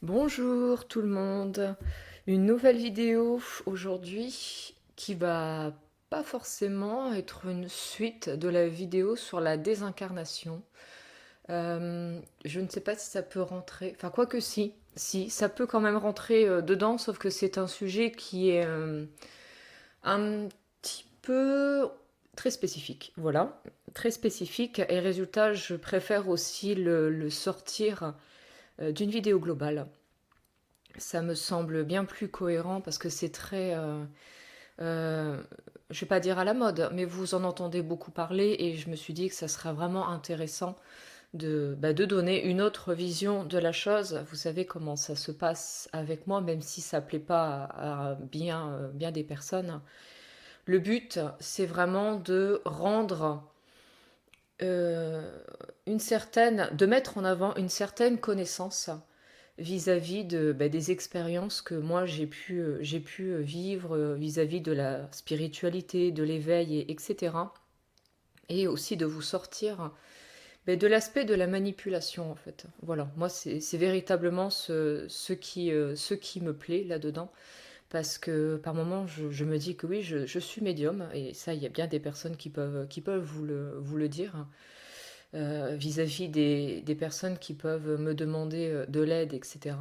Bonjour tout le monde, une nouvelle vidéo aujourd'hui qui va pas forcément être une suite de la vidéo sur la désincarnation. Je ne sais pas si ça peut rentrer, enfin quoi que si, ça peut quand même rentrer dedans, sauf que c'est un sujet qui est un petit peu très spécifique, voilà, très spécifique et résultat je préfère aussi le sortir d'une vidéo globale. Ça me semble bien plus cohérent parce que c'est très, euh, je vais pas dire à la mode, mais vous en entendez beaucoup parler et je me suis dit que ça serait vraiment intéressant de donner une autre vision de la chose. Vous savez comment ça se passe avec moi, même si ça plaît pas à bien des personnes. Le but, c'est vraiment de rendre euh, de mettre en avant une certaine connaissance vis-à-vis des expériences que moi j'ai pu vivre vis-à-vis de la spiritualité, de l'éveil, etc. Et aussi de vous sortir de l'aspect de la manipulation en fait. Voilà, moi c'est véritablement ce qui me plaît là-dedans. Parce que par moments, je me dis que oui, je suis médium, et ça, il y a bien des personnes qui peuvent vous le dire, vis-à-vis des personnes qui peuvent me demander de l'aide, etc.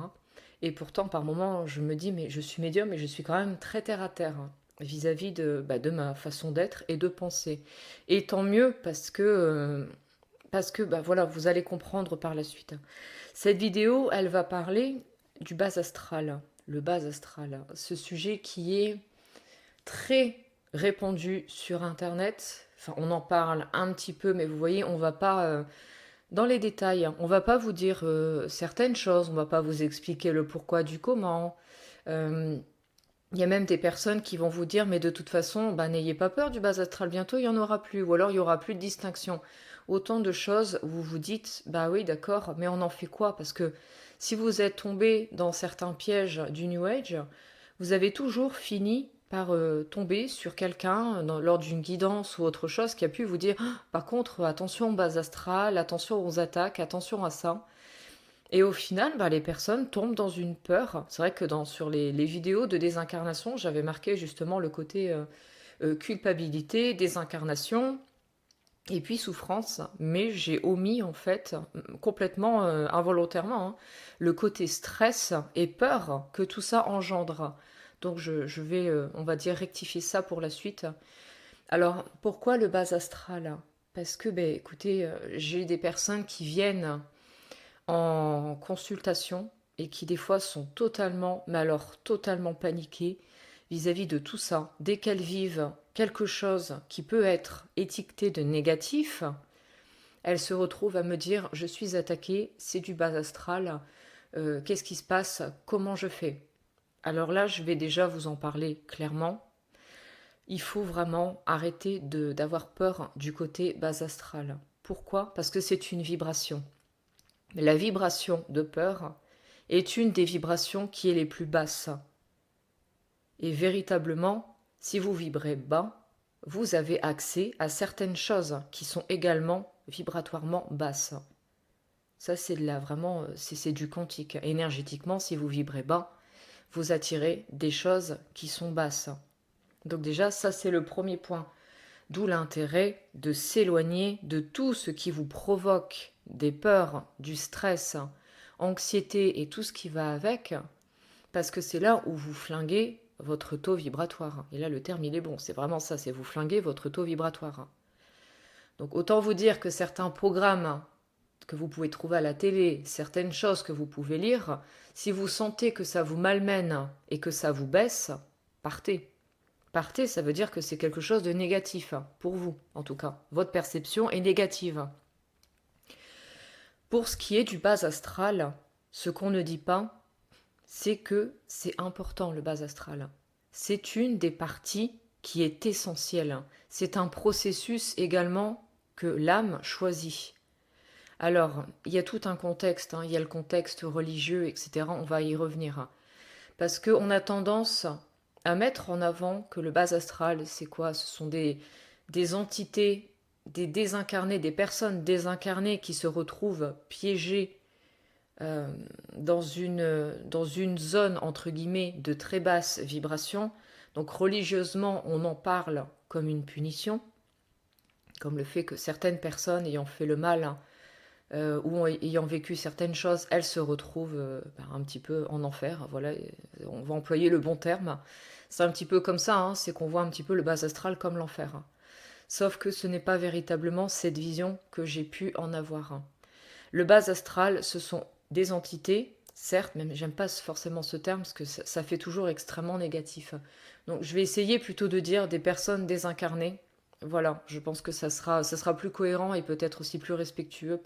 Et pourtant, par moments, je me dis, mais je suis médium et je suis quand même très terre à terre vis-à-vis de ma façon d'être et de penser. Et tant mieux parce que voilà, vous allez comprendre par la suite. Cette vidéo, elle va parler du bas astral. Le bas astral, ce sujet qui est très répandu sur Internet. Enfin, on en parle un petit peu, mais vous voyez, on va pas dans les détails. On va pas vous dire certaines choses, on va pas vous expliquer le pourquoi du comment. Euh, il y a même des personnes qui vont vous dire, mais de toute façon, bah, n'ayez pas peur du bas astral, bientôt il y en aura plus, ou alors il y aura plus de distinction. Autant de choses où vous vous dites, bah oui, d'accord, mais on en fait quoi? Parce que si vous êtes tombé dans certains pièges du New Age, vous avez toujours fini par tomber sur quelqu'un lors d'une guidance ou autre chose qui a pu vous dire, ah, par contre, attention au bas astral, attention aux attaques, attention à ça. Et au final, bah, les personnes tombent dans une peur. C'est vrai que sur les vidéos de désincarnation, j'avais marqué justement le côté culpabilité, désincarnation et puis souffrance. Mais j'ai omis en fait, complètement involontairement, le côté stress et peur que tout ça engendre. Donc je vais, on va dire, rectifier ça pour la suite. Alors, pourquoi le bas astral? Parce que, ben, écoutez, j'ai des personnes qui viennent en consultation et qui des fois sont totalement, mais alors totalement paniquées vis-à-vis de tout ça. Dès qu'elles vivent quelque chose qui peut être étiqueté de négatif, elles se retrouvent à me dire je suis attaquée, c'est du bas astral, qu'est-ce qui se passe, comment je fais? Alors là, je vais déjà vous en parler clairement. Il faut vraiment arrêter d'avoir peur du côté bas astral. Pourquoi? Parce que c'est une vibration. La vibration de peur est une des vibrations qui est les plus basses. Et véritablement, si vous vibrez bas, vous avez accès à certaines choses qui sont également vibratoirement basses. Ça, c'est là vraiment, c'est du quantique. Énergétiquement, si vous vibrez bas, vous attirez des choses qui sont basses. Donc déjà, ça, c'est le premier point. D'où l'intérêt de s'éloigner de tout ce qui vous provoque des peurs, du stress, anxiété et tout ce qui va avec, parce que c'est là où vous flinguez votre taux vibratoire. Et là, le terme, il est bon, c'est vraiment ça, c'est vous flinguer votre taux vibratoire. Donc autant vous dire que certains programmes que vous pouvez trouver à la télé, certaines choses que vous pouvez lire, si vous sentez que ça vous malmène et que ça vous baisse, partez. Partez, ça veut dire que c'est quelque chose de négatif, pour vous en tout cas. Votre perception est négative. Pour ce qui est du bas astral, ce qu'on ne dit pas, c'est que c'est important le bas astral. C'est une des parties qui est essentielle. C'est un processus également que l'âme choisit. Alors, il y a tout un contexte, il y a le contexte religieux, etc. On va y revenir. Parce qu'on a tendance à mettre en avant que le bas astral, c'est quoi? Ce sont des entités, des désincarnés, des personnes désincarnées qui se retrouvent piégées euh, dans une zone, entre guillemets, de très basse vibration. Donc religieusement, on en parle comme une punition, comme le fait que certaines personnes ayant fait le mal ou ayant vécu certaines choses, elles se retrouvent un petit peu en enfer. Voilà, on va employer le bon terme. C'est un petit peu comme ça, hein, c'est qu'on voit un petit peu le bas astral comme l'enfer. Sauf que ce n'est pas véritablement cette vision que j'ai pu en avoir. Le bas astral, ce sont des entités, certes, même j'aime pas forcément ce terme parce que ça fait toujours extrêmement négatif. Donc je vais essayer plutôt de dire des personnes désincarnées. Voilà, je pense que ça sera plus cohérent et peut-être aussi plus respectueux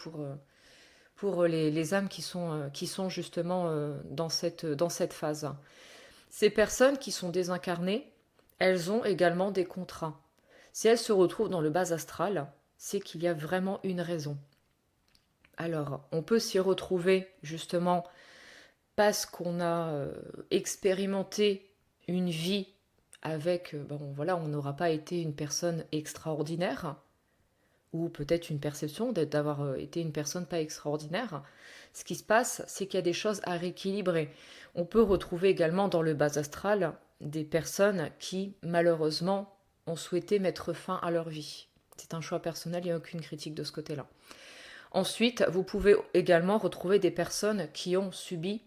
pour les âmes qui sont justement dans cette phase. Ces personnes qui sont désincarnées, elles ont également des contrats. Si elles se retrouvent dans le bas astral, c'est qu'il y a vraiment une raison. Alors, on peut s'y retrouver justement parce qu'on a expérimenté une vie avec, bon voilà, on n'aura pas été une personne extraordinaire, ou peut-être une perception d'avoir été une personne pas extraordinaire. Ce qui se passe, c'est qu'il y a des choses à rééquilibrer. On peut retrouver également dans le bas astral des personnes qui, malheureusement, ont souhaité mettre fin à leur vie. C'est un choix personnel, il n'y a aucune critique de ce côté-là. Ensuite, vous pouvez également retrouver des personnes qui ont subi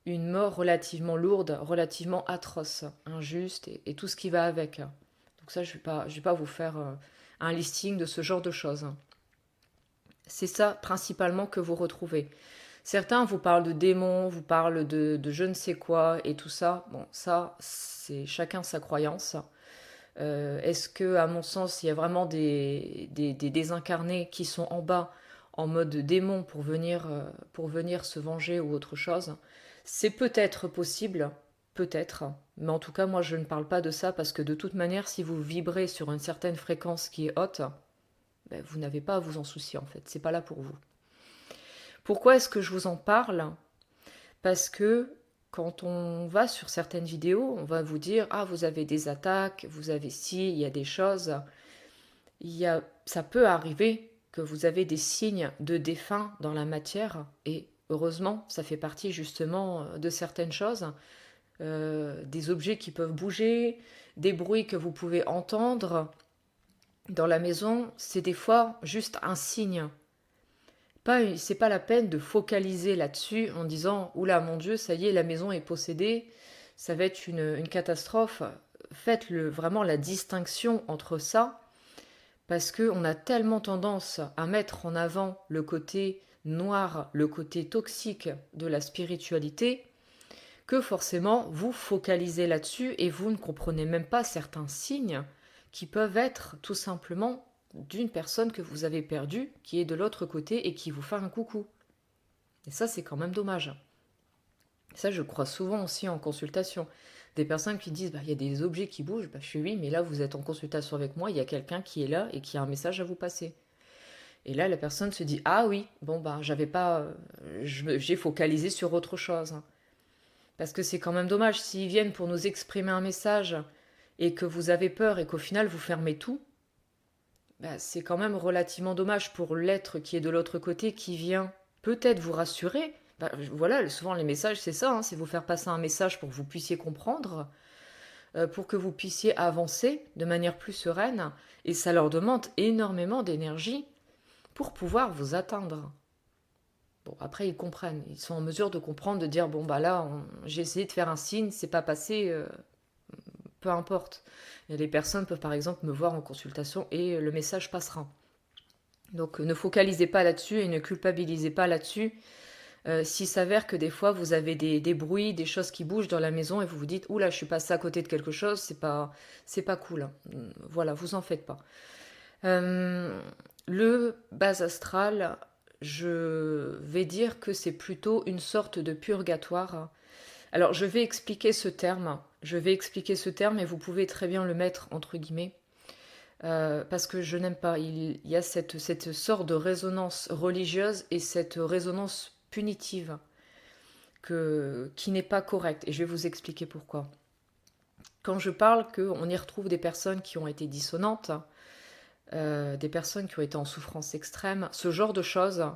une mort relativement lourde, relativement atroce, injuste et tout ce qui va avec. Donc ça, je vais pas vous faire un listing de ce genre de choses. C'est ça principalement que vous retrouvez. Certains vous parlent de démons, vous parlent de je ne sais quoi et tout ça. Bon, ça, c'est chacun sa croyance. Est-ce que, à mon sens, il y a vraiment des désincarnés qui sont en bas en mode démon pour venir se venger ou autre chose? C'est peut-être possible, peut-être, mais en tout cas, moi, je ne parle pas de ça parce que de toute manière, si vous vibrez sur une certaine fréquence qui est haute, ben, vous n'avez pas à vous en soucier en fait, c'est pas là pour vous. Pourquoi est-ce que je vous en parle? Parce que quand on va sur certaines vidéos, on va vous dire ah vous avez des attaques, vous avez ci, il y a des choses, ça peut arriver que vous avez des signes de défunt dans la matière et heureusement ça fait partie justement de certaines choses, des objets qui peuvent bouger, des bruits que vous pouvez entendre dans la maison, c'est des fois juste un signe. C'est pas la peine de focaliser là-dessus en disant oula mon Dieu, ça y est, la maison est possédée, ça va être une catastrophe. Faites vraiment la distinction entre ça, parce qu'on a tellement tendance à mettre en avant le côté noir, le côté toxique de la spiritualité, que forcément vous focalisez là-dessus et vous ne comprenez même pas certains signes qui peuvent être tout simplement d'une personne que vous avez perdue, qui est de l'autre côté et qui vous fait un coucou. Et ça, c'est quand même dommage. Ça, je crois souvent aussi en consultation. Des personnes qui disent, bah, il y a des objets qui bougent. Bah, je suis oui, mais là, vous êtes en consultation avec moi, il y a quelqu'un qui est là et qui a un message à vous passer. Et là, la personne se dit, ah oui, bon, bah, j'avais pas, j'ai focalisé sur autre chose. Parce que c'est quand même dommage, s'ils viennent pour nous exprimer un message et que vous avez peur et qu'au final vous fermez tout, bah, c'est quand même relativement dommage pour l'être qui est de l'autre côté, qui vient peut-être vous rassurer. Bah, voilà, souvent les messages, c'est ça, hein, c'est vous faire passer un message pour que vous puissiez comprendre, pour que vous puissiez avancer de manière plus sereine, et ça leur demande énormément d'énergie pour pouvoir vous atteindre. Bon, après, ils comprennent, ils sont en mesure de comprendre, de dire, bon, bah là, j'ai essayé de faire un signe, c'est pas passé, peu importe. Et les personnes peuvent par exemple me voir en consultation et le message passera. Donc ne focalisez pas là-dessus et ne culpabilisez pas là-dessus. S'il s'avère que des fois vous avez des bruits, des choses qui bougent dans la maison et vous vous dites oula, je suis passé à côté de quelque chose, c'est pas cool. Voilà, vous en faites pas. Le bas astral, je vais dire que c'est plutôt une sorte de purgatoire. Alors je vais expliquer ce terme. Je vais expliquer ce terme et vous pouvez très bien le mettre entre guillemets. Parce que je n'aime pas. Il y a cette sorte de résonance religieuse et cette résonance punitive qui n'est pas correcte. Et je vais vous expliquer pourquoi. Quand je parle qu'on y retrouve des personnes qui ont été dissonantes, des personnes qui ont été en souffrance extrême, ce genre de choses,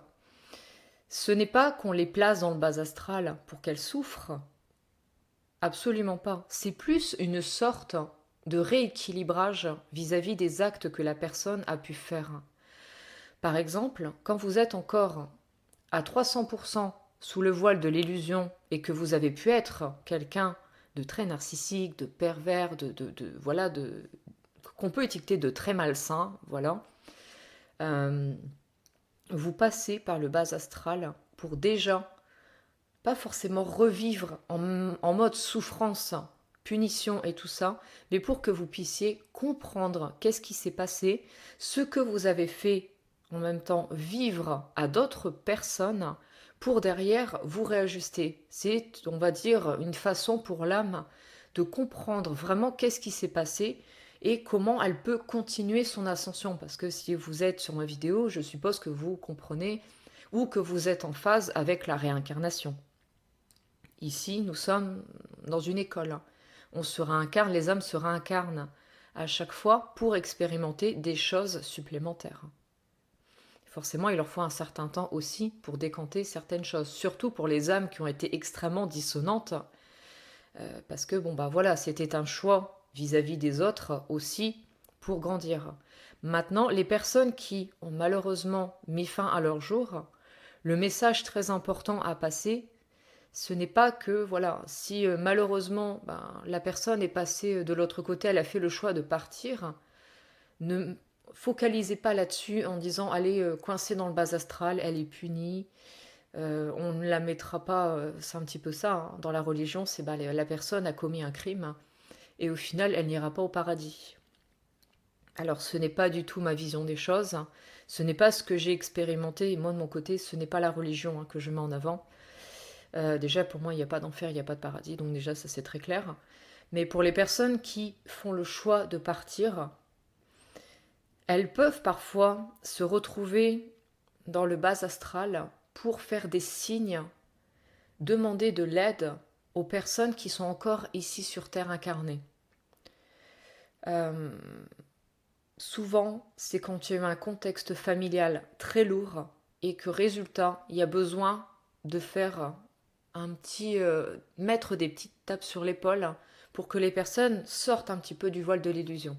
Ce n'est pas qu'on les place dans le bas astral pour qu'elles souffrent, absolument pas. C'est plus une sorte de rééquilibrage vis-à-vis des actes que la personne a pu faire. Par exemple, quand vous êtes encore à 300% sous le voile de l'illusion et que vous avez pu être quelqu'un de très narcissique, de pervers, voilà, qu'on peut étiqueter de très malsain, voilà, vous passez par le bas astral pour déjà pas forcément revivre en mode souffrance, punition et tout ça, mais pour que vous puissiez comprendre qu'est-ce qui s'est passé, ce que vous avez fait en même temps vivre à d'autres personnes pour derrière vous réajuster. C'est, on va dire, une façon pour l'âme de comprendre vraiment qu'est-ce qui s'est passé et comment elle peut continuer son ascension. Parce que si vous êtes sur ma vidéo, je suppose que vous comprenez ou que vous êtes en phase avec la réincarnation. Ici, nous sommes dans une école. On se réincarne, les âmes se réincarnent à chaque fois pour expérimenter des choses supplémentaires. Forcément, il leur faut un certain temps aussi pour décanter certaines choses, surtout pour les âmes qui ont été extrêmement dissonantes, parce que bon bah voilà, c'était un choix vis-à-vis des autres aussi pour grandir. Maintenant, les personnes qui ont malheureusement mis fin à leur jour, le message très important à passer, ce n'est pas que, voilà, si malheureusement la personne est passée de l'autre côté, elle a fait le choix de partir, ne focalisez pas là-dessus en disant elle est coincée dans le bas astral, elle est punie, on ne la mettra pas, c'est un petit peu ça, hein, dans la religion, c'est la personne a commis un crime et au final elle n'ira pas au paradis. Alors ce n'est pas du tout ma vision des choses, ce n'est pas ce que j'ai expérimenté, et moi de mon côté ce n'est pas la religion que je mets en avant. Déjà, pour moi, il n'y a pas d'enfer, il n'y a pas de paradis, donc déjà, ça c'est très clair. Mais pour les personnes qui font le choix de partir, elles peuvent parfois se retrouver dans le bas astral pour faire des signes, demander de l'aide aux personnes qui sont encore ici sur Terre incarnées. Souvent, c'est quand il y a eu un contexte familial très lourd et que résultat, il y a besoin de faire mettre des petites tapes sur l'épaule pour que les personnes sortent un petit peu du voile de l'illusion.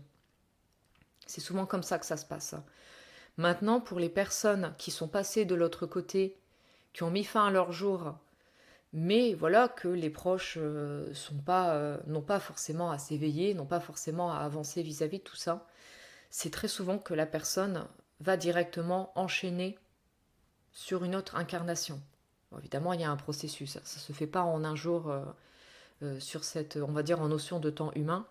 C'est souvent comme ça que ça se passe. Maintenant, pour les personnes qui sont passées de l'autre côté, qui ont mis fin à leur jour, mais voilà que les proches n'ont pas forcément à s'éveiller, n'ont pas forcément à avancer vis-à-vis de tout ça, c'est très souvent que la personne va directement enchaîner sur une autre incarnation. Bon, évidemment, il y a un processus. Ça ne se fait pas en un jour sur cette, on va dire, en notion de temps humain.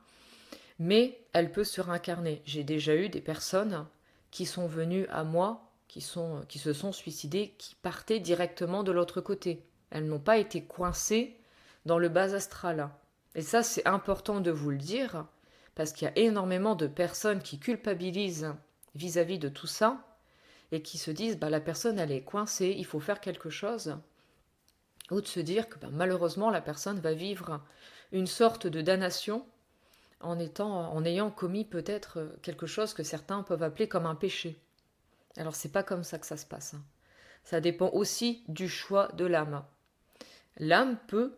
Mais elle peut se réincarner. J'ai déjà eu des personnes qui sont venues à moi, qui se sont suicidées, qui partaient directement de l'autre côté. Elles n'ont pas été coincées dans le bas astral. Et ça, c'est important de vous le dire, parce qu'il y a énormément de personnes qui culpabilisent vis-à-vis de tout ça, et qui se disent la personne elle est coincée, il faut faire quelque chose, ou de se dire que malheureusement la personne va vivre une sorte de damnation en ayant commis peut-être quelque chose que certains peuvent appeler comme un péché. Alors c'est pas comme ça que ça se passe. Ça dépend aussi du choix de l'âme. L'âme peut,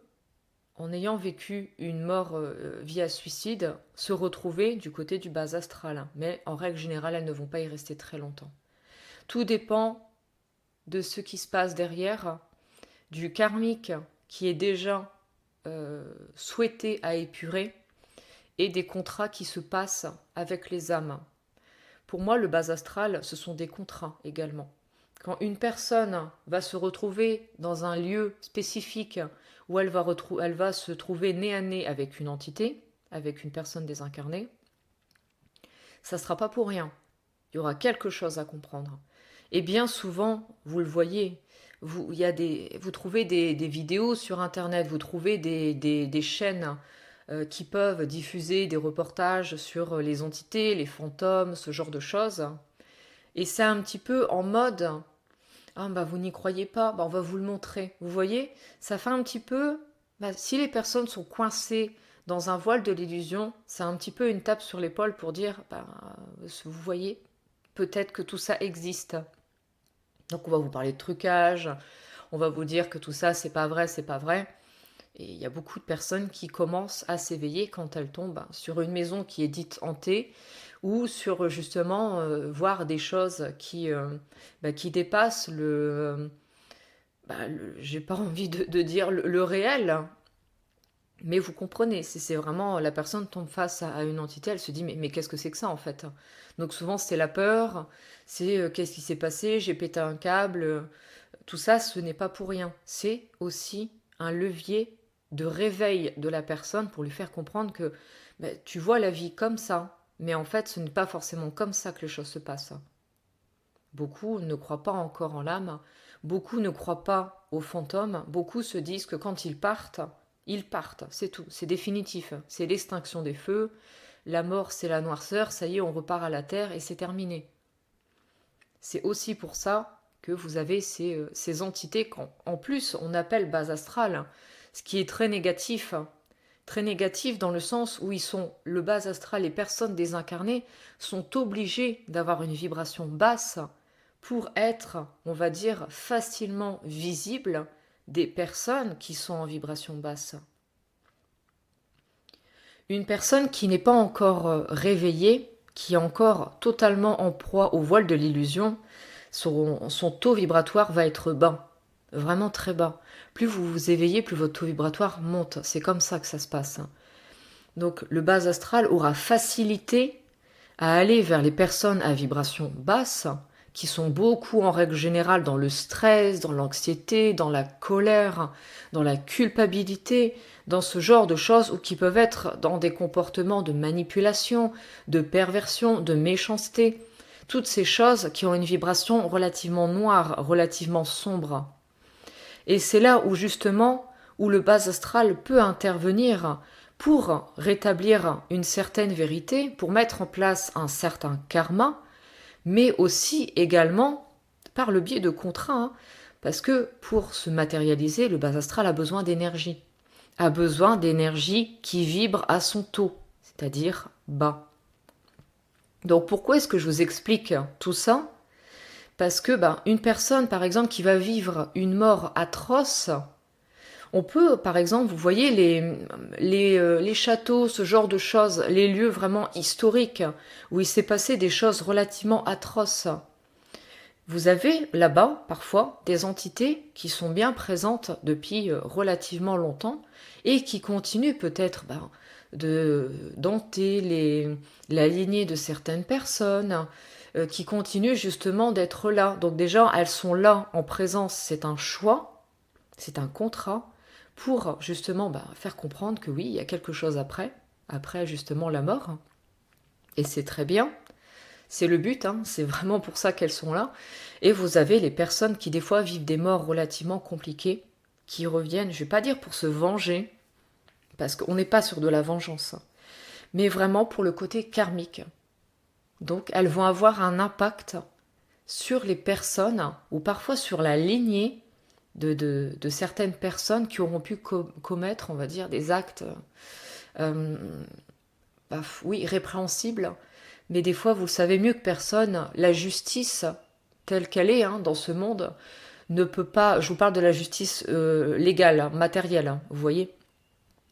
en ayant vécu une mort via suicide, se retrouver du côté du bas astral, mais en règle générale elles ne vont pas y rester très longtemps. Tout dépend de ce qui se passe derrière, du karmique qui est déjà souhaité à épurer et des contrats qui se passent avec les âmes. Pour moi, le bas astral, ce sont des contrats également. Quand une personne va se retrouver dans un lieu spécifique où elle va se trouver nez à nez avec une entité, avec une personne désincarnée, ça ne sera pas pour rien. Il y aura quelque chose à comprendre. Et bien souvent, vous le voyez, vous trouvez des vidéos sur Internet, vous trouvez des chaînes qui peuvent diffuser des reportages sur les entités, les fantômes, ce genre de choses. Et c'est un petit peu en mode « Ah vous n'y croyez pas, on va vous le montrer ». Vous voyez, ça fait un petit peu... si les personnes sont coincées dans un voile de l'illusion, c'est un petit peu une tape sur l'épaule pour dire vous voyez, peut-être que tout ça existe. Donc on va vous parler de trucage, on va vous dire que tout ça, c'est pas vrai, c'est pas vrai. Et il y a beaucoup de personnes qui commencent à s'éveiller quand elles tombent sur une maison qui est dite hantée ou sur justement voir des choses qui dépassent j'ai pas envie de dire le réel, mais vous comprenez, c'est vraiment la personne tombe face à une entité, elle se dit mais qu'est-ce que c'est que ça en fait? Donc souvent c'est la peur, c'est qu'est-ce qui s'est passé, j'ai pété un câble, tout ça ce n'est pas pour rien. C'est aussi un levier de réveil de la personne pour lui faire comprendre que tu vois la vie comme ça, mais en fait ce n'est pas forcément comme ça que les choses se passent. Beaucoup ne croient pas encore en l'âme, beaucoup ne croient pas aux fantômes, beaucoup se disent que quand ils partent, c'est tout, c'est définitif, c'est l'extinction des feux, la mort c'est la noirceur, ça y est, on repart à la terre et c'est terminé. C'est aussi pour ça que vous avez ces entités qu'en plus on appelle base astrale, ce qui est très négatif dans le sens où le base astral, les personnes désincarnées sont obligées d'avoir une vibration basse pour être, on va dire, facilement visibles des personnes qui sont en vibration basse. Une personne qui n'est pas encore réveillée, qui est encore totalement en proie au voile de l'illusion, son taux vibratoire va être bas, vraiment très bas. Plus vous vous éveillez, plus votre taux vibratoire monte. C'est comme ça que ça se passe. Donc le bas astral aura facilité à aller vers les personnes à vibration basse, qui sont beaucoup en règle générale dans le stress, dans l'anxiété, dans la colère, dans la culpabilité, dans ce genre de choses, ou qui peuvent être dans des comportements de manipulation, de perversion, de méchanceté. Toutes ces choses qui ont une vibration relativement noire, relativement sombre. Et c'est là où justement, où le bas astral peut intervenir pour rétablir une certaine vérité, pour mettre en place un certain karma, mais aussi également par le biais de contrats, parce que pour se matérialiser, le bas astral a besoin d'énergie, qui vibre à son taux, c'est-à-dire bas. Donc pourquoi est-ce que je vous explique tout ça? Parce que une personne, par exemple, qui va vivre une mort atroce, on peut, par exemple, vous voyez les châteaux, ce genre de choses, les lieux vraiment historiques, où il s'est passé des choses relativement atroces. Vous avez là-bas, parfois, des entités qui sont bien présentes depuis relativement longtemps et qui continuent peut-être de d'hanter la lignée de certaines personnes, qui continuent justement d'être là. Donc déjà, elles sont là en présence, c'est un choix, c'est un contrat, pour justement faire comprendre que oui, il y a quelque chose après justement la mort. Et c'est très bien, c'est le but, c'est vraiment pour ça qu'elles sont là. Et vous avez les personnes qui des fois vivent des morts relativement compliquées, qui reviennent, je ne vais pas dire pour se venger, parce qu'on n'est pas sur de la vengeance, mais vraiment pour le côté karmique. Donc elles vont avoir un impact sur les personnes, ou parfois sur la lignée de certaines personnes qui auront pu commettre, on va dire, des actes oui, répréhensibles. Mais des fois, vous le savez mieux que personne, la justice telle qu'elle est dans ce monde ne peut pas, je vous parle de la justice légale, matérielle, vous voyez,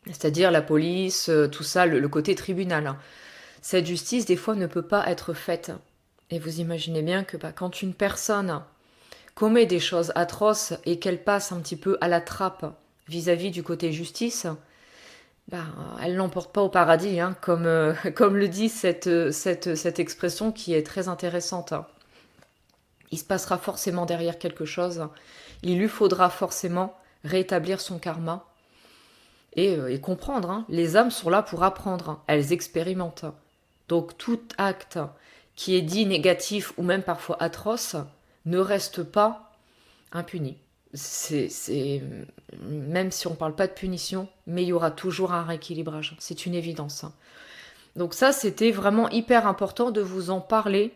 c'est-à-dire la police, tout ça, le côté tribunal. Cette justice, des fois, ne peut pas être faite. Et vous imaginez bien que quand une personne commet des choses atroces et qu'elle passe un petit peu à la trappe vis-à-vis du côté justice, elle l'emporte pas au paradis, comme le dit cette expression qui est très intéressante. Il se passera forcément derrière quelque chose. Il lui faudra forcément rétablir son karma et comprendre. Les âmes sont là pour apprendre. Elles expérimentent. Donc tout acte qui est dit négatif ou même parfois atroce ne reste pas impuni. Même si on ne parle pas de punition, mais il y aura toujours un rééquilibrage. C'est une évidence. Donc ça, c'était vraiment hyper important de vous en parler.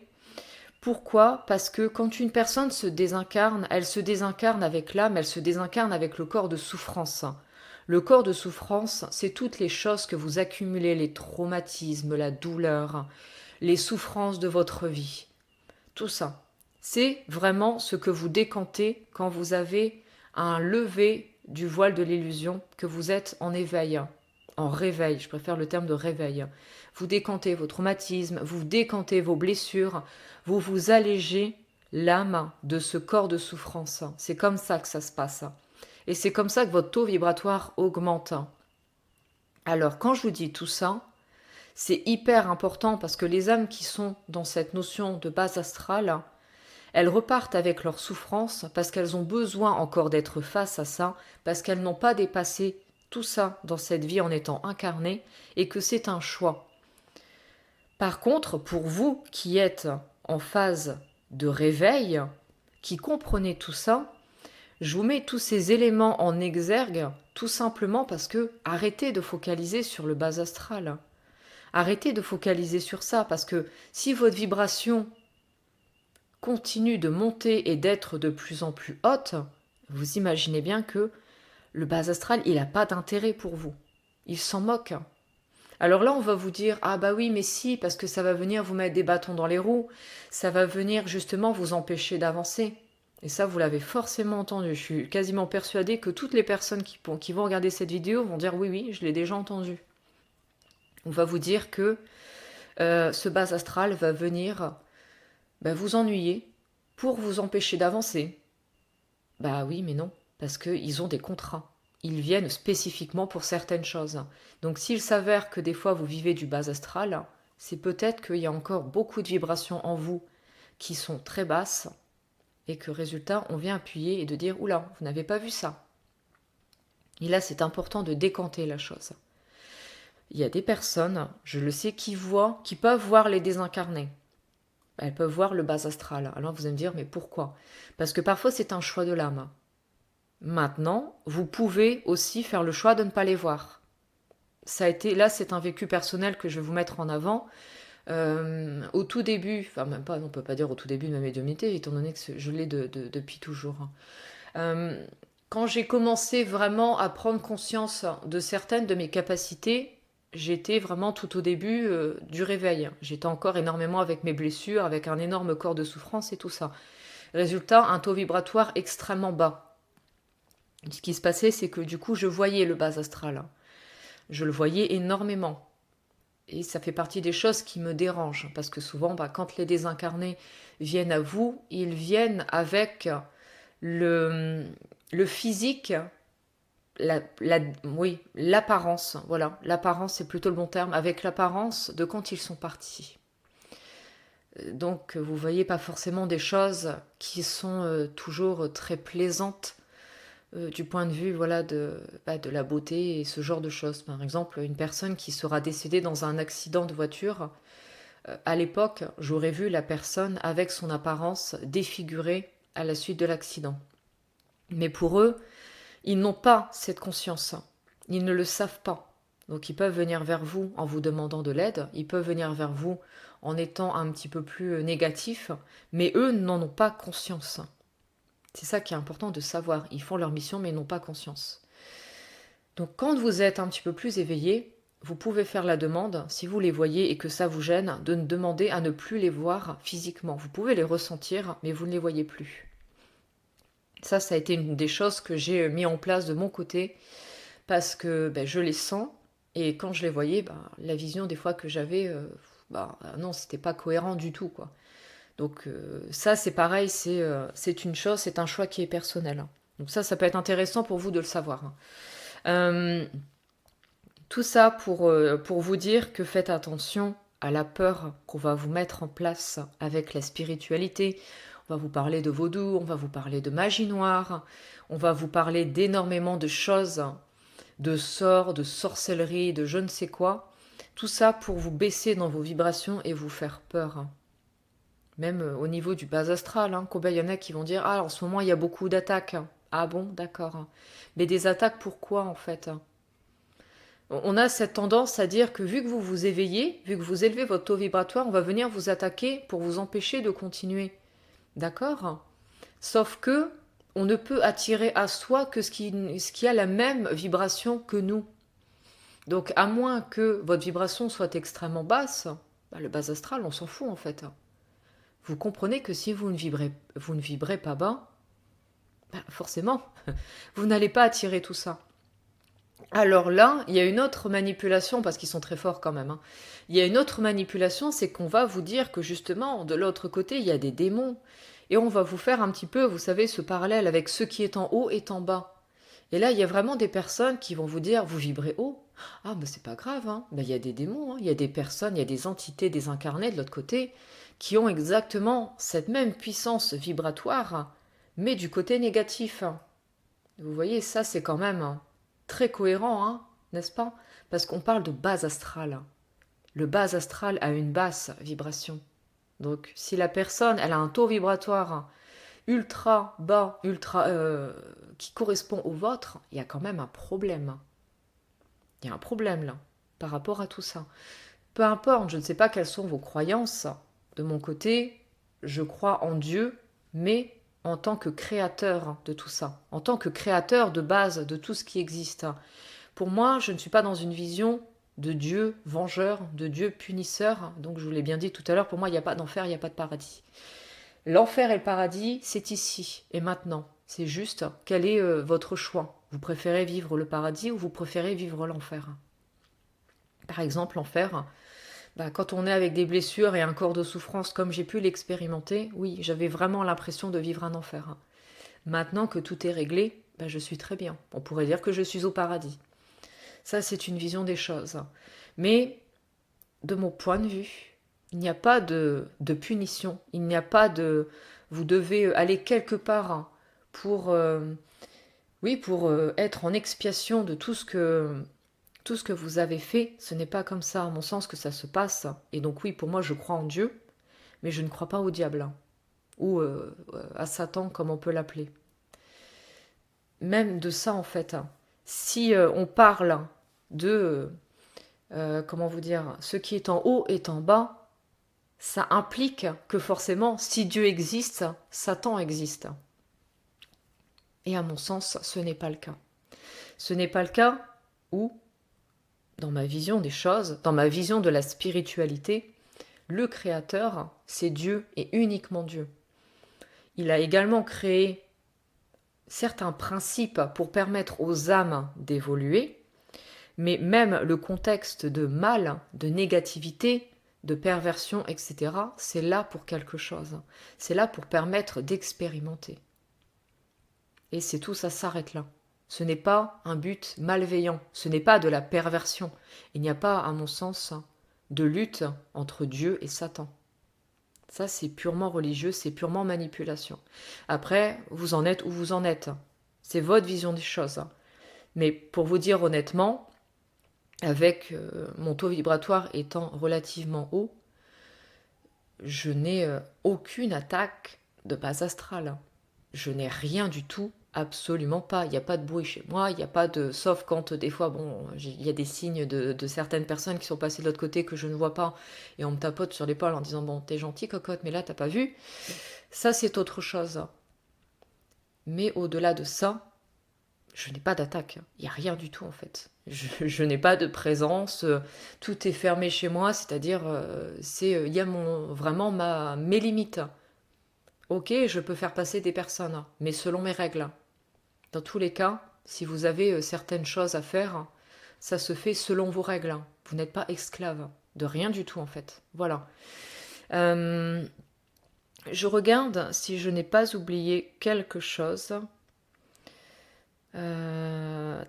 Pourquoi? Parce que quand une personne se désincarne, elle se désincarne avec l'âme, elle se désincarne avec le corps de souffrance. Le corps de souffrance, c'est toutes les choses que vous accumulez, les traumatismes, la douleur, les souffrances de votre vie. Tout ça. C'est vraiment ce que vous décantez quand vous avez un lever du voile de l'illusion, que vous êtes en éveil, en réveil, je préfère le terme de réveil. Vous décantez vos traumatismes, vous décantez vos blessures, vous vous allégez l'âme de ce corps de souffrance. C'est comme ça que ça se passe. Et c'est comme ça que votre taux vibratoire augmente. Alors, quand je vous dis tout ça, c'est hyper important parce que les âmes qui sont dans cette notion de base astrale, elles repartent avec leur souffrance parce qu'elles ont besoin encore d'être face à ça, parce qu'elles n'ont pas dépassé tout ça dans cette vie en étant incarnées et que c'est un choix. Par contre, pour vous qui êtes en phase de réveil, qui comprenez tout ça, je vous mets tous ces éléments en exergue tout simplement parce que arrêtez de focaliser sur le bas astral. Arrêtez de focaliser sur ça parce que si votre vibration continue de monter et d'être de plus en plus haute, vous imaginez bien que le bas astral, il n'a pas d'intérêt pour vous. Il s'en moque. Alors là, on va vous dire, ah bah oui, mais si, parce que ça va venir vous mettre des bâtons dans les roues, ça va venir justement vous empêcher d'avancer. Et ça, vous l'avez forcément entendu. Je suis quasiment persuadée que toutes les personnes qui vont regarder cette vidéo vont dire, oui, oui, je l'ai déjà entendu. On va vous dire que ce bas astral va venir vous ennuyer pour vous empêcher d'avancer. Bah oui, mais non, parce qu'ils ont des contrats. Ils viennent spécifiquement pour certaines choses. Donc s'il s'avère que des fois vous vivez du bas astral, c'est peut-être qu'il y a encore beaucoup de vibrations en vous qui sont très basses et que résultat, on vient appuyer et de dire « Oula, vous n'avez pas vu ça ». Et là, c'est important de décanter la chose. Il y a des personnes, je le sais, qui peuvent voir les désincarnés. Elles peuvent voir le bas astral. Alors vous allez me dire, mais pourquoi? Parce que parfois c'est un choix de l'âme. Maintenant, vous pouvez aussi faire le choix de ne pas les voir. Là, c'est un vécu personnel que je vais vous mettre en avant. Au tout début, enfin même pas, on ne peut pas dire au tout début de ma médiumnité, étant donné que je l'ai depuis toujours. Quand j'ai commencé vraiment à prendre conscience de certaines de mes capacités, j'étais vraiment tout au début du réveil. J'étais encore énormément avec mes blessures, avec un énorme corps de souffrance et tout ça. Résultat, un taux vibratoire extrêmement bas. Ce qui se passait, c'est que du coup, je voyais le bas astral. Je le voyais énormément. Et ça fait partie des choses qui me dérangent. Parce que souvent, quand les désincarnés viennent à vous, ils viennent avec le physique, l'apparence. Voilà, l'apparence, c'est plutôt le bon terme. Avec l'apparence de quand ils sont partis. Donc, vous voyez pas forcément des choses qui sont toujours très plaisantes du point de vue de la beauté et ce genre de choses. Par exemple, une personne qui sera décédée dans un accident de voiture, à l'époque, j'aurais vu la personne avec son apparence défigurée à la suite de l'accident. Mais pour eux, ils n'ont pas cette conscience. Ils ne le savent pas. Donc ils peuvent venir vers vous en vous demandant de l'aide, ils peuvent venir vers vous en étant un petit peu plus négatifs, mais eux n'en ont pas conscience. C'est ça qui est important de savoir. Ils font leur mission, mais ils n'ont pas conscience. Donc quand vous êtes un petit peu plus éveillé, vous pouvez faire la demande, si vous les voyez et que ça vous gêne, de demander à ne plus les voir physiquement. Vous pouvez les ressentir, mais vous ne les voyez plus. Ça a été une des choses que j'ai mis en place de mon côté, parce que je les sens, et quand je les voyais, la vision des fois que j'avais, non, c'était pas cohérent du tout, quoi. Donc ça, c'est pareil, c'est une chose, c'est un choix qui est personnel. Donc ça peut être intéressant pour vous de le savoir. Tout ça pour vous dire que faites attention à la peur qu'on va vous mettre en place avec la spiritualité. On va vous parler de vaudou, on va vous parler de magie noire, on va vous parler d'énormément de choses, de sorts, de sorcellerie, de je ne sais quoi. Tout ça pour vous baisser dans vos vibrations et vous faire peur. Même au niveau du bas astral, combien il y en a qui vont dire « Ah, en ce moment, il y a beaucoup d'attaques. » Ah bon, d'accord. Mais des attaques, pourquoi, en fait? On a cette tendance à dire que vu que vous vous éveillez, vu que vous élevez votre taux vibratoire, on va venir vous attaquer pour vous empêcher de continuer. D'accord? Sauf que on ne peut attirer à soi que ce qui a la même vibration que nous. Donc, à moins que votre vibration soit extrêmement basse, le bas astral, on s'en fout, en fait. Vous comprenez que si vous ne vibrez pas bas, Ben, forcément, vous n'allez pas attirer tout ça. Alors là, il y a une autre manipulation, parce qu'ils sont très forts quand même, hein. Il y a une autre manipulation, c'est qu'on va vous dire que justement, de l'autre côté, il y a des démons. Et on va vous faire un petit peu, vous savez, ce parallèle avec ce qui est en haut est en bas. Et là, il y a vraiment des personnes qui vont vous dire, vous vibrez haut. Ah, ben c'est pas grave, hein. Ben, il y a des démons, hein. Il y a des personnes, il y a des entités désincarnées de l'autre côté qui ont exactement cette même puissance vibratoire, mais du côté négatif. Vous voyez, ça c'est quand même très cohérent, hein, n'est-ce pas? Parce qu'on parle de base astrale. Le base astral a une basse vibration. Donc, si la personne, elle a un taux vibratoire ultra bas, qui correspond au vôtre, il y a quand même un problème. Il y a un problème là, par rapport à tout ça. Peu importe, je ne sais pas quelles sont vos croyances. De mon côté, je crois en Dieu, mais en tant que créateur de tout ça, en tant que créateur de base de tout ce qui existe. Pour moi, je ne suis pas dans une vision de Dieu vengeur, de Dieu punisseur. Donc je vous l'ai bien dit tout à l'heure, pour moi, il n'y a pas d'enfer, il n'y a pas de paradis. L'enfer et le paradis, c'est ici et maintenant. C'est juste, quel est votre choix? Vous préférez vivre le paradis ou vous préférez vivre l'enfer? Par exemple, l'enfer, bah, quand on est avec des blessures et un corps de souffrance comme j'ai pu l'expérimenter, oui, j'avais vraiment l'impression de vivre un enfer. Maintenant que tout est réglé, bah, je suis très bien. On pourrait dire que je suis au paradis. Ça, c'est une vision des choses. Mais, de mon point de vue, il n'y a pas de punition. Il n'y a pas de... Vous devez aller quelque part pour... oui, pour être en expiation de tout ce que vous avez fait. Ce n'est pas comme ça, à mon sens, que ça se passe. Et donc oui, pour moi, je crois en Dieu, mais je ne crois pas au diable. Ou à Satan, comme on peut l'appeler. Même de ça, en fait. Si on parle de, comment vous dire, ce qui est en haut est en bas, ça implique que forcément, si Dieu existe, Satan existe. Et à mon sens, ce n'est pas le cas. Ce n'est pas le cas où, dans ma vision des choses, dans ma vision de la spiritualité, le Créateur, c'est Dieu et uniquement Dieu. Il a également créé certains principes pour permettre aux âmes d'évoluer, mais même le contexte de mal, de négativité, de perversion, etc., c'est là pour quelque chose. C'est là pour permettre d'expérimenter. Et c'est tout, ça s'arrête là. Ce n'est pas un but malveillant, ce n'est pas de la perversion. Il n'y a pas, à mon sens, de lutte entre Dieu et Satan. Ça, c'est purement religieux, c'est purement manipulation. Après, vous en êtes où vous en êtes. C'est votre vision des choses. Mais pour vous dire honnêtement, avec mon taux vibratoire étant relativement haut, je n'ai aucune attaque de base astrale. Je n'ai rien du tout, absolument pas. Il n'y a pas de bruit chez moi, il n'y a pas de... Sauf quand des fois, bon, il y a des signes de certaines personnes qui sont passées de l'autre côté que je ne vois pas, et on me tapote sur l'épaule en disant, bon, t'es gentil cocotte, mais là, t'as pas vu. Ça, c'est autre chose. Mais au-delà de ça, je n'ai pas d'attaque. Il n'y a rien du tout, en fait. Je n'ai pas de présence. Tout est fermé chez moi, c'est-à-dire, il y a vraiment mes limites. Ok, je peux faire passer des personnes, mais selon mes règles. Dans tous les cas, si vous avez certaines choses à faire, ça se fait selon vos règles. Vous n'êtes pas esclave de rien du tout, en fait. Voilà. Je regarde si je n'ai pas oublié quelque chose. Non,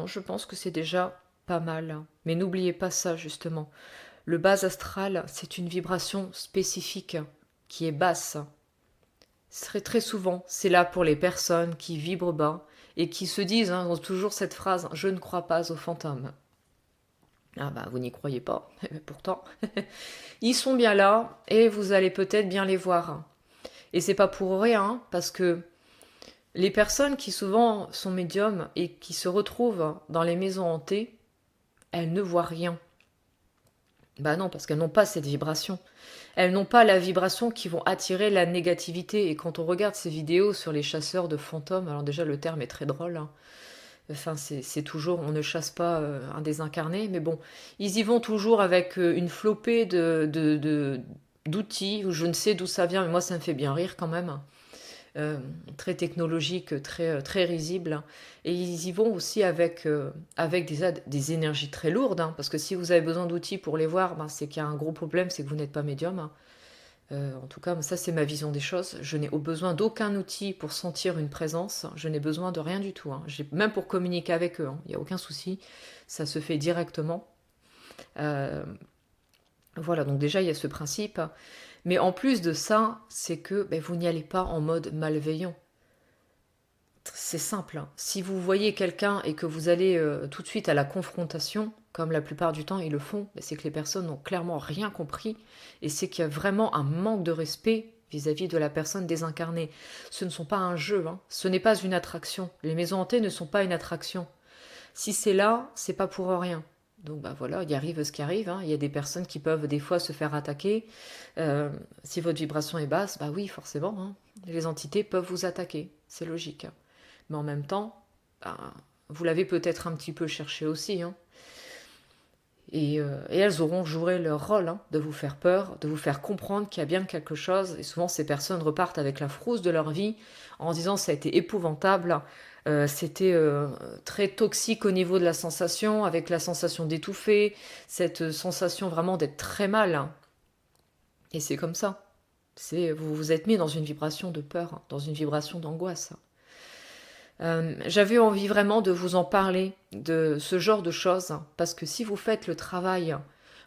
je pense que c'est déjà pas mal. Mais n'oubliez pas ça, justement. Le bas astral, c'est une vibration spécifique qui est basse. Très souvent, c'est là pour les personnes qui vibrent bas et qui se disent, hein, ont toujours cette phrase, je ne crois pas aux fantômes. Ah bah vous n'y croyez pas, pourtant. Ils sont bien là et vous allez peut-être bien les voir. Et c'est pas pour rien, parce que les personnes qui souvent sont médiums et qui se retrouvent dans les maisons hantées, elles ne voient rien. Bah non, parce qu'elles n'ont pas cette vibration. Elles n'ont pas la vibration qui vont attirer la négativité. Et quand on regarde ces vidéos sur les chasseurs de fantômes, alors déjà le terme est très drôle, hein. Enfin, c'est toujours, on ne chasse pas un désincarné, mais bon, ils y vont toujours avec une flopée d'outils, ou je ne sais d'où ça vient, mais moi ça me fait bien rire quand même. très technologiques, très risibles. Et ils y vont aussi avec des énergies très lourdes, hein, parce que si vous avez besoin d'outils pour les voir, ben, c'est qu'il y a un gros problème, c'est que vous n'êtes pas médium, hein. En tout cas, ça c'est ma vision des choses. Je n'ai besoin d'aucun outil pour sentir une présence. Je n'ai besoin de rien du tout, hein. Même pour communiquer avec eux, hein, il n'y a aucun souci. Ça se fait directement. Euh, voilà, donc déjà il y a ce principe. Mais en plus de ça, c'est que ben, vous n'y allez pas en mode malveillant. C'est simple, hein. Si vous voyez quelqu'un et que vous allez tout de suite à la confrontation, comme la plupart du temps ils le font, ben, c'est que les personnes n'ont clairement rien compris et c'est qu'il y a vraiment un manque de respect vis-à-vis de la personne désincarnée. Ce ne sont pas un jeu, hein. Ce n'est pas une attraction. Les maisons hantées ne sont pas une attraction. Si c'est là, c'est pas pour rien. Donc bah voilà, il arrive ce qui arrive, hein. Il y a des personnes qui peuvent des fois se faire attaquer. Si votre vibration est basse, bah oui, forcément, hein. Les entités peuvent vous attaquer, c'est logique, hein. Mais en même temps, bah, vous l'avez peut-être un petit peu cherché aussi, hein. Et elles auront joué leur rôle, hein, de vous faire peur, de vous faire comprendre qu'il y a bien quelque chose. Et souvent, ces personnes repartent avec la frousse de leur vie en disant ça a été épouvantable, c'était très toxique au niveau de la sensation, avec la sensation d'étouffer, cette sensation vraiment d'être très mal, hein. Et c'est comme ça. Vous vous êtes mis dans une vibration de peur, hein, dans une vibration d'angoisse. J'avais envie vraiment de vous en parler, de ce genre de choses, parce que si vous faites le travail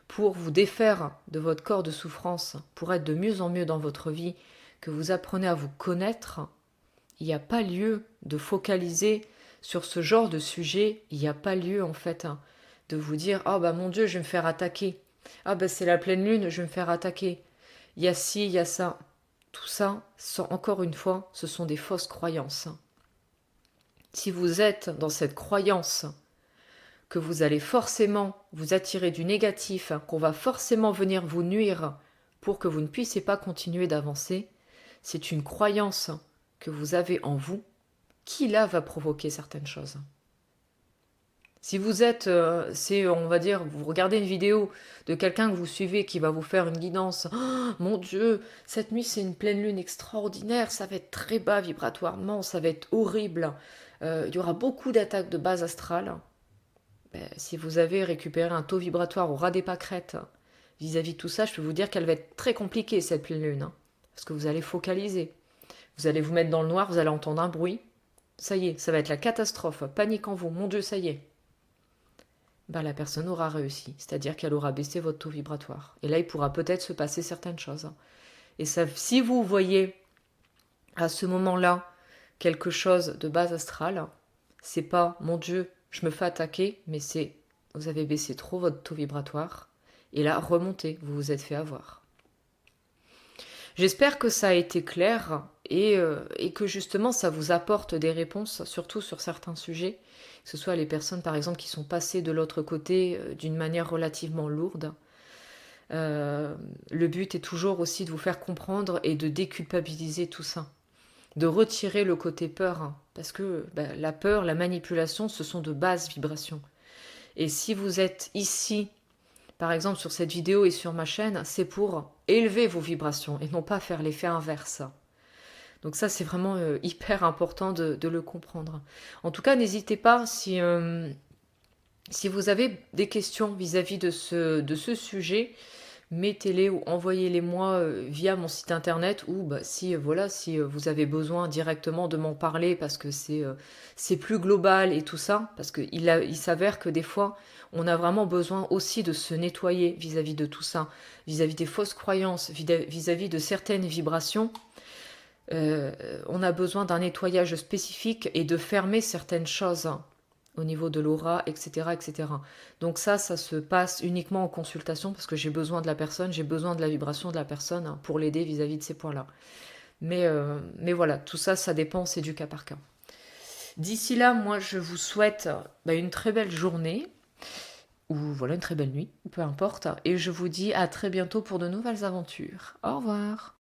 pour vous défaire de votre corps de souffrance, pour être de mieux en mieux dans votre vie, que vous apprenez à vous connaître, il n'y a pas lieu de focaliser sur ce genre de sujet, il n'y a pas lieu en fait de vous dire « Oh bah mon Dieu, je vais me faire attaquer. Ah bah c'est la pleine lune, je vais me faire attaquer. Il y a ci, il y a ça. » Tout ça, encore une fois, ce sont des fausses croyances. Si vous êtes dans cette croyance que vous allez forcément vous attirer du négatif, qu'on va forcément venir vous nuire pour que vous ne puissiez pas continuer d'avancer, c'est une croyance que vous avez en vous qui là va provoquer certaines choses. Si vous êtes, on va dire, vous regardez une vidéo de quelqu'un que vous suivez qui va vous faire une guidance, oh, mon Dieu, cette nuit c'est une pleine lune extraordinaire, ça va être très bas vibratoirement, ça va être horrible, il y aura beaucoup d'attaques de base astrale. Ben, si vous avez récupéré un taux vibratoire au ras des pâquerettes vis-à-vis de tout ça, je peux vous dire qu'elle va être très compliquée cette pleine lune, hein, parce que vous allez focaliser. Vous allez vous mettre dans le noir, vous allez entendre un bruit. Ça y est, ça va être la catastrophe. Panique en vous. Mon Dieu, ça y est. Ben, la personne aura réussi. C'est-à-dire qu'elle aura baissé votre taux vibratoire. Et là, il pourra peut-être se passer certaines choses. Et ça, si vous voyez à ce moment-là quelque chose de base astrale, c'est pas mon Dieu, je me fais attaquer, mais c'est vous avez baissé trop votre taux vibratoire. Et là, remontez, vous vous êtes fait avoir. J'espère que ça a été clair et que justement ça vous apporte des réponses, surtout sur certains sujets, que ce soit les personnes par exemple qui sont passées de l'autre côté d'une manière relativement lourde. Le but est toujours aussi de vous faire comprendre et de déculpabiliser tout ça, de retirer le côté peur, hein, parce que la peur, la manipulation, ce sont de basses vibrations. Et si vous êtes ici, par exemple sur cette vidéo et sur ma chaîne, c'est pour élever vos vibrations et non pas faire l'effet inverse. Donc ça, c'est vraiment hyper important de le comprendre. En tout cas, n'hésitez pas si vous avez des questions vis-à-vis de ce sujet, mettez-les ou envoyez-les moi via mon site internet ou si vous avez besoin directement de m'en parler parce que c'est plus global et tout ça, parce qu'il s'avère que des fois on a vraiment besoin aussi de se nettoyer vis-à-vis de tout ça, vis-à-vis des fausses croyances, vis-à-vis de certaines vibrations. On a besoin d'un nettoyage spécifique et de fermer certaines choses au niveau de l'aura, etc., etc. Donc ça se passe uniquement en consultation parce que j'ai besoin de la personne, j'ai besoin de la vibration de la personne pour l'aider vis-à-vis de ces points-là. Mais voilà, tout ça, ça dépend, c'est du cas par cas. D'ici là, moi, je vous souhaite une très belle journée ou voilà une très belle nuit, peu importe. Et je vous dis à très bientôt pour de nouvelles aventures. Au revoir.